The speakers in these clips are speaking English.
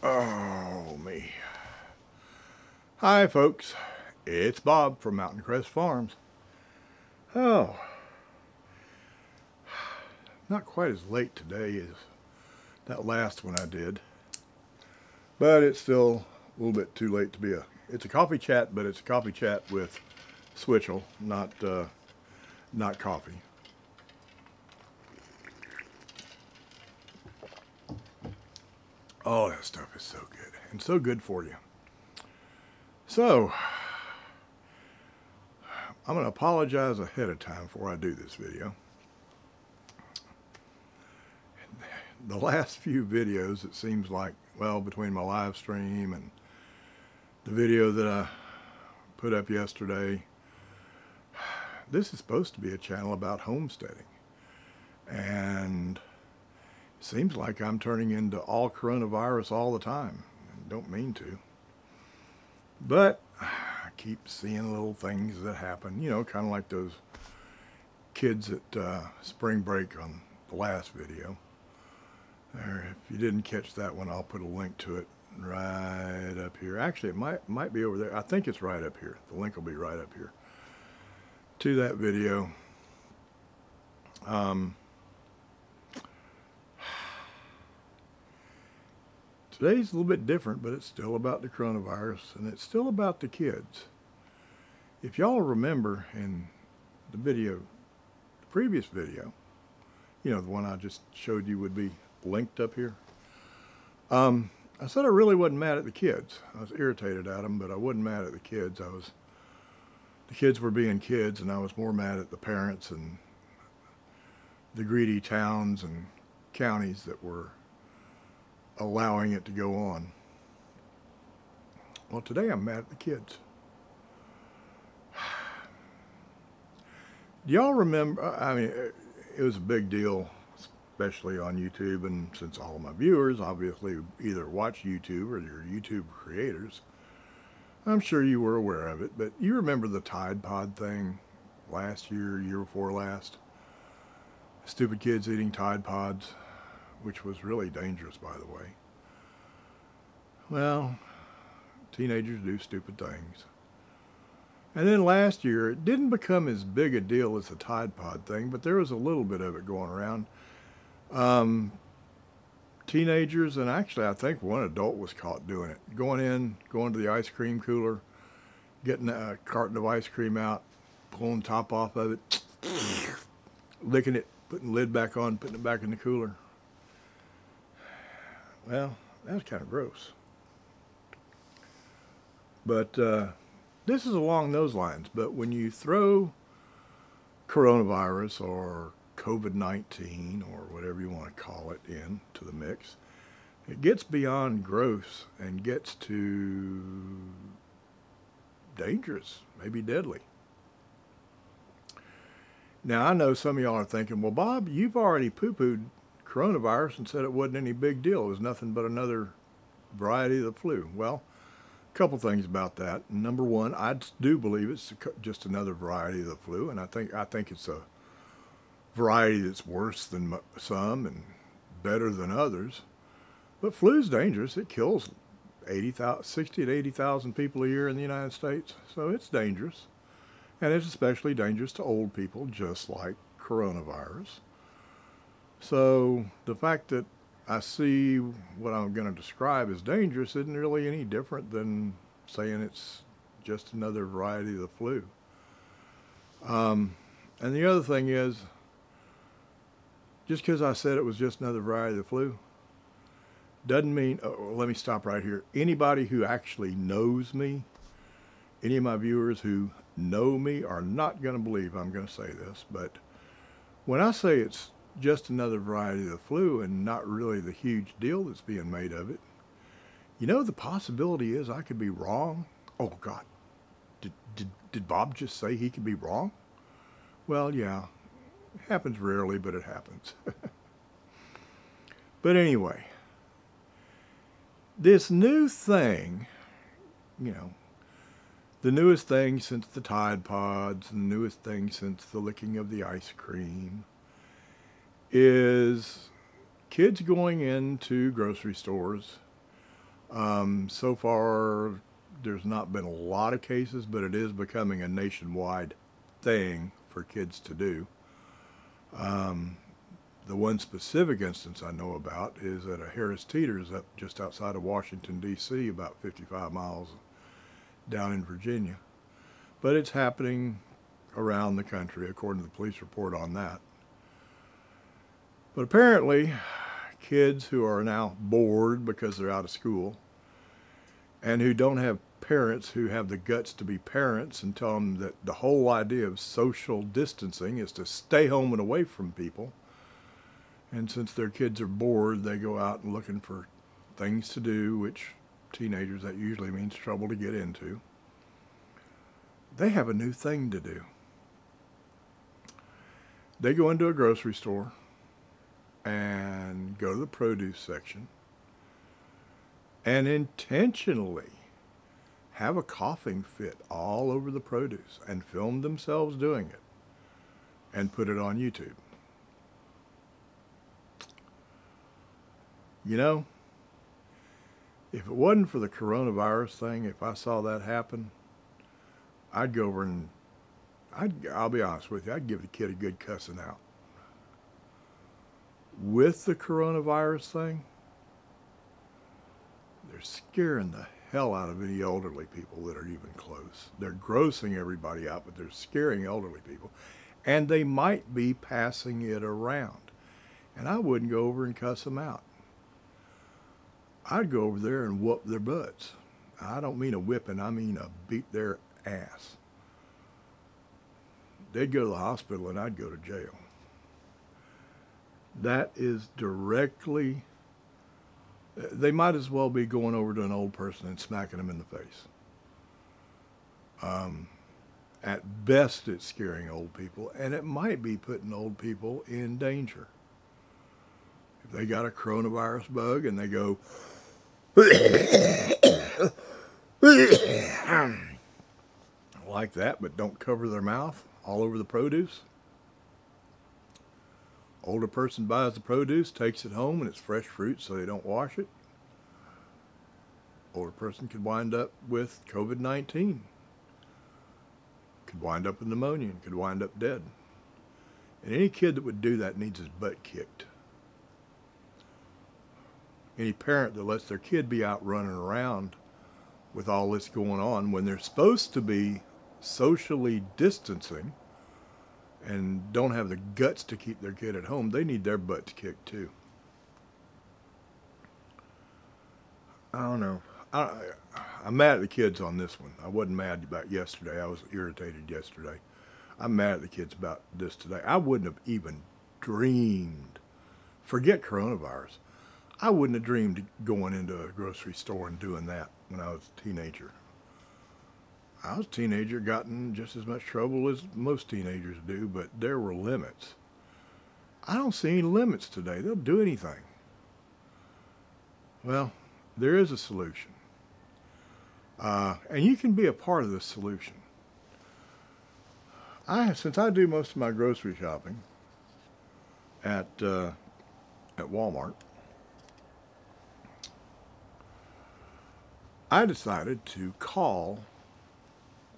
Oh, me. Hi, folks. It's Bob from Mountain Crest Farms. Oh, not quite as late today as that last one I did, but it's still a little bit too late to be it's a coffee chat, but it's a coffee chat with Switchel, not coffee. Oh, that stuff is so good and so good for you. So, I'm going to apologize ahead of time before I do this video. The last few videos, it seems like, well, between my live stream and the video that I put up yesterday, this is supposed to be a channel about homesteading. And it seems like I'm turning into all coronavirus all the time. I don't mean to. But I keep seeing little things that happen, you know, kind of like those kids at spring break on the last video. There, if you didn't catch that one, I'll put a link to it right up here. Actually, it might be over there. I think it's right up here. The link will be right up here to that video. Today's a little bit different, but it's still about the coronavirus, and it's still about the kids. If y'all remember in the video, the previous video, you know, the one I just showed you would be linked up here. I said I really wasn't mad at the kids. I was irritated at them, but I wasn't mad at the kids. The kids were being kids, and I was more mad at the parents and the greedy towns and counties that were allowing it to go on. Well, today I'm mad at the kids. Do y'all remember, I mean, it was a big deal, especially on YouTube, and since all of my viewers obviously either watch YouTube or you're YouTube creators, I'm sure you were aware of it, but you remember the Tide Pod thing last year, year before last? Stupid kids eating Tide Pods, which was really dangerous, by the way. Well, teenagers do stupid things. And then last year, it didn't become as big a deal as the Tide Pod thing, but there was a little bit of it going around. Teenagers, and actually I think one adult was caught doing it. Going to the ice cream cooler, getting a carton of ice cream out, pulling the top off of it, licking it, putting the lid back on, putting it back in the cooler. Well, that was kind of gross. But this is along those lines. But when you throw coronavirus or COVID-19 or whatever you want to call it into the mix, it gets beyond gross and gets to dangerous, maybe deadly. Now, I know some of y'all are thinking, well, Bob, you've already poo-pooed coronavirus and said it wasn't any big deal. It was nothing but another variety of the flu. Well, a couple things about that. Number one, I do believe it's just another variety of the flu, and I think it's a variety that's worse than some and better than others. But flu's dangerous. It kills 60 to 80,000 people a year in the United States, so it's dangerous. And it's especially dangerous to old people, just like coronavirus. So the fact that I see what I'm going to describe as dangerous isn't really any different than saying it's just another variety of the flu. And the other thing is, just because I said it was just another variety of the flu, doesn't mean, let me stop right here. Anybody who actually knows me, any of my viewers who know me are not going to believe I'm going to say this, but when I say it's just another variety of the flu and not really the huge deal that's being made of it, you know, the possibility is I could be wrong. Oh God, did Bob just say he could be wrong? Well, yeah, it happens rarely, but it happens. But anyway, this new thing, you know, the newest thing since the Tide Pods, and the newest thing since the licking of the ice cream, is kids going into grocery stores So far, there's not been a lot of cases, but it is becoming a nationwide thing for kids to do. The one specific instance I know about is at a Harris Teeter's up just outside of Washington, D.C., about 55 miles down in Virginia. But it's happening around the country, according to the police report on that. But apparently, kids who are now bored because they're out of school and who don't have parents who have the guts to be parents and tell them that the whole idea of social distancing is to stay home and away from people. And since their kids are bored, they go out and looking for things to do, which teenagers, that usually means trouble to get into. They have a new thing to do. They go into a grocery store and go to the produce section and intentionally have a coughing fit all over the produce and film themselves doing it and put it on YouTube. You know, if it wasn't for the coronavirus thing, if I saw that happen, I'd go over and I'll be honest with you, I'd give the kid a good cussing out. With the coronavirus thing, they're scaring the hell out of any elderly people that are even close. They're grossing everybody out, but they're scaring elderly people. And they might be passing it around. And I wouldn't go over and cuss them out. I'd go over there and whoop their butts. I don't mean a whipping, I mean a beat their ass. They'd go to the hospital and I'd go to jail. That is directly, they might as well be going over to an old person and smacking them in the face. At best, it's scaring old people, and it might be putting old people in danger. If they got a coronavirus bug and they go like that, but don't cover their mouth all over the produce. Older person buys the produce, takes it home, and it's fresh fruit, so they don't wash it. Older person could wind up with COVID-19. Could wind up with pneumonia and could wind up dead. And any kid that would do that needs his butt kicked. Any parent that lets their kid be out running around with all this going on when they're supposed to be socially distancing and don't have the guts to keep their kid at home, they need their butts kicked too. I don't know. I'm mad at the kids on this one. I wasn't mad about yesterday. I was irritated yesterday. I'm mad at the kids about this today. I wouldn't have even dreamed, forget coronavirus, I wouldn't have dreamed going into a grocery store and doing that when I was a teenager. I was a teenager, got in just as much trouble as most teenagers do, but there were limits. I don't see any limits today. They'll do anything. Well, there is a solution. And you can be a part of the solution. Since I do most of my grocery shopping at Walmart, I decided to call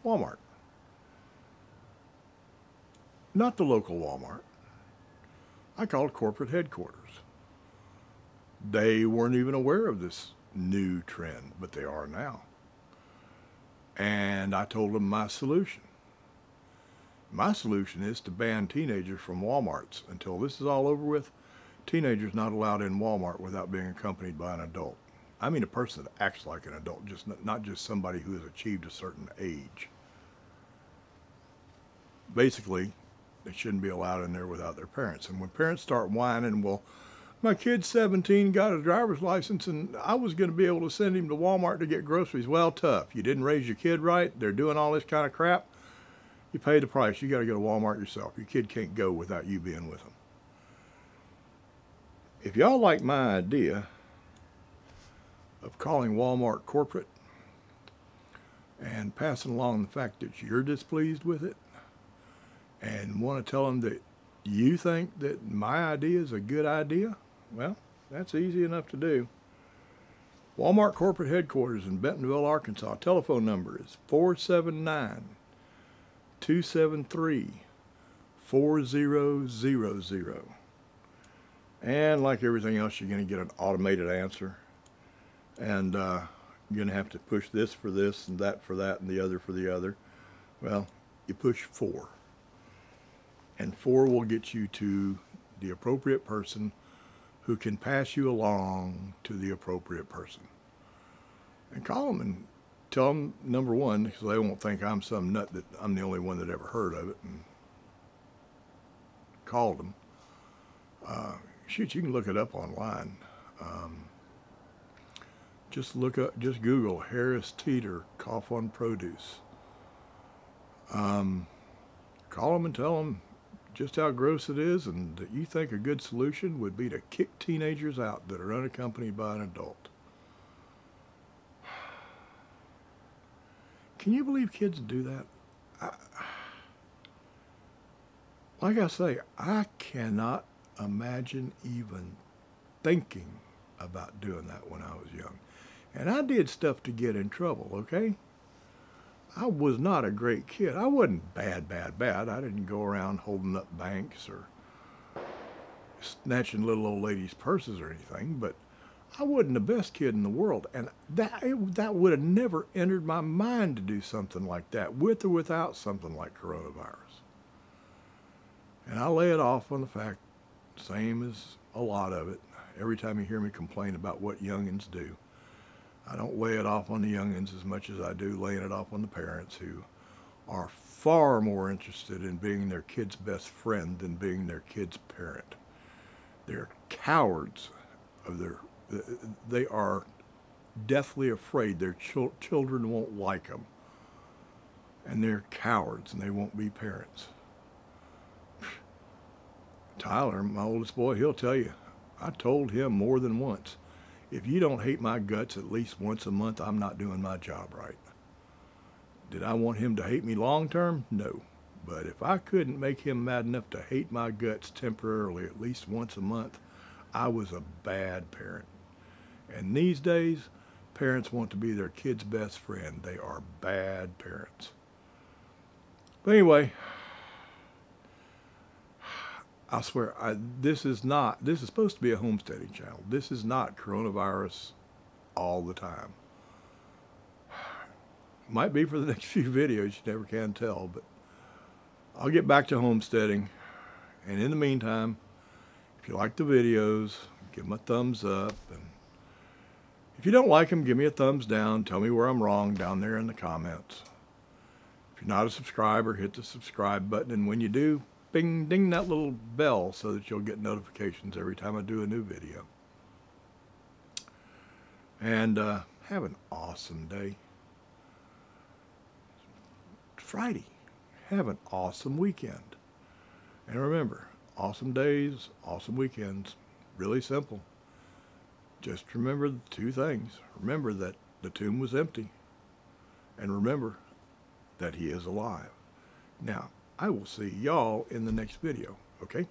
Walmart. Not the local Walmart. I called corporate headquarters. They weren't even aware of this new trend, but they are now. And I told them my solution. My solution is to ban teenagers from Walmarts. Until this is all over with, teenagers not allowed in Walmart without being accompanied by an adult. I mean a person that acts like an adult, not just somebody who has achieved a certain age. Basically, they shouldn't be allowed in there without their parents. And when parents start whining, well, my kid's 17, got a driver's license, and I was going to be able to send him to Walmart to get groceries. Well, tough. You didn't raise your kid right. They're doing all this kind of crap. You pay the price. You got to go to Walmart yourself. Your kid can't go without you being with them. If y'all like my idea of calling Walmart corporate and passing along the fact that you're displeased with it and want to tell them that you think that my idea is a good idea, well, that's easy enough to do. Walmart corporate headquarters in Bentonville, Arkansas. Telephone number is 479-273-4000. And like everything else, you're going to get an automated answer. And you're going to have to push this for this and that for that and the other for the other. Well, you push 4. And 4 will get you to the appropriate person who can pass you along to the appropriate person. And call them and tell them, number one, because they won't think I'm some nut that I'm the only one that ever heard of it and called them. Shoot, you can look it up online. Just Google Harris Teeter cough on produce. Call them and tell them just how gross it is, and that you think a good solution would be to kick teenagers out that are unaccompanied by an adult. Can you believe kids do that? Like I say, I cannot imagine even thinking about doing that when I was young. And I did stuff to get in trouble, okay? I was not a great kid. I wasn't bad. I didn't go around holding up banks or snatching little old ladies' purses or anything, but I wasn't the best kid in the world. And that would have never entered my mind to do something like that, with or without something like coronavirus. And I lay it off on the fact, same as a lot of it, every time you hear me complain about what youngins do, I don't lay it off on the youngins as much as I do laying it off on the parents, who are far more interested in being their kid's best friend than being their kid's parent. They're cowards of they are deathly afraid their children won't like them. And they're cowards and they won't be parents. Tyler, my oldest boy, he'll tell you, I told him more than once, if you don't hate my guts at least once a month, I'm not doing my job right. Did I want him to hate me long term? No. But if I couldn't make him mad enough to hate my guts temporarily at least once a month, I was a bad parent. And these days, parents want to be their kid's best friend. They are bad parents. But anyway, I swear, this is supposed to be a homesteading channel. This is not coronavirus all the time. Might be for the next few videos, you never can tell, but I'll get back to homesteading. And in the meantime, if you like the videos, give them a thumbs up. And if you don't like them, give me a thumbs down. Tell me where I'm wrong down there in the comments. If you're not a subscriber, hit the subscribe button. And when you do, bing, ding that little bell so that you'll get notifications every time I do a new video. And have an awesome day. It's Friday. Have an awesome weekend. And remember, awesome days, awesome weekends. Really simple. Just remember the 2 things. Remember that the tomb was empty. And remember that he is alive. Now, I will see y'all in the next video, okay?